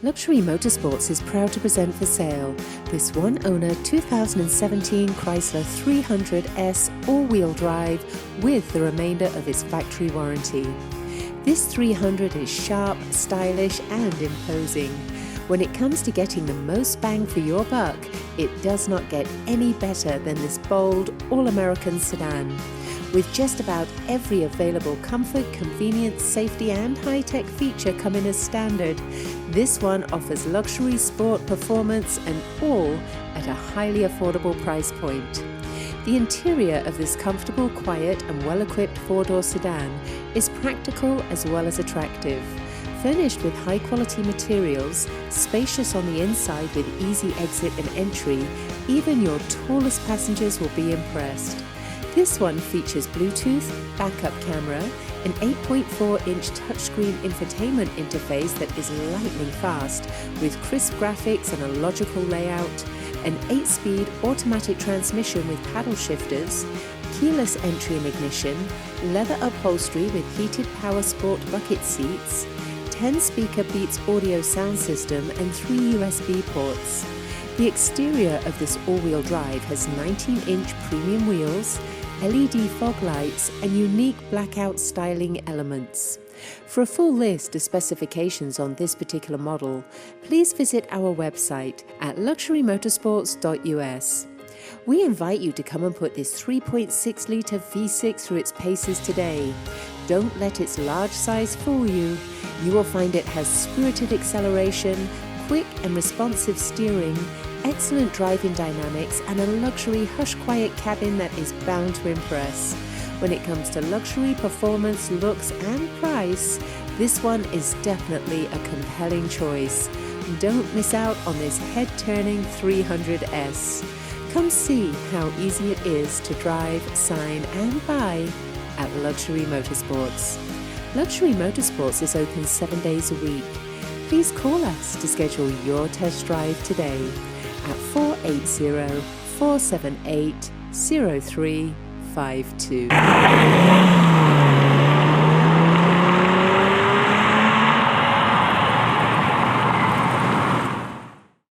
Luxury Motorsports is proud to present for sale this one-owner 2017 Chrysler 300S all-wheel drive with the remainder of its factory warranty. This 300 is sharp, stylish and imposing. When it comes to getting the most bang for your buck, it does not get any better than this bold, all-American sedan. With just about every available comfort, convenience, safety and high-tech feature coming as standard, this one offers luxury sport performance and all at a highly affordable price point. The interior of this comfortable, quiet and well-equipped four-door sedan is practical as well as attractive. Furnished with high-quality materials, spacious on the inside with easy exit and entry, even your tallest passengers will be impressed. This one features Bluetooth, backup camera, an 8.4-inch touchscreen infotainment interface that is lightning fast with crisp graphics and a logical layout, an 8-speed automatic transmission with paddle shifters, keyless entry and ignition, leather upholstery with heated power sport bucket seats, 10-speaker Beats audio sound system and 3 USB ports. The exterior of this all-wheel drive has 19-inch premium wheels, LED fog lights and unique blackout styling elements. For a full list of specifications on this particular model, please visit our website at luxurymotorsports.us. We invite you to come and put this 3.6-litre V6 through its paces today. Don't let its large size fool you. You will find it has spirited acceleration, quick and responsive steering, excellent driving dynamics and a luxury hush-quiet cabin that is bound to impress. When it comes to luxury, performance, looks and price, this one is definitely a compelling choice. Don't miss out on this head-turning 300S. Come see how easy it is to drive, sign and buy at Luxury Motorsports. Luxury Motorsports is open 7 days a week. Please call us to schedule your test drive today at 480-478-0352.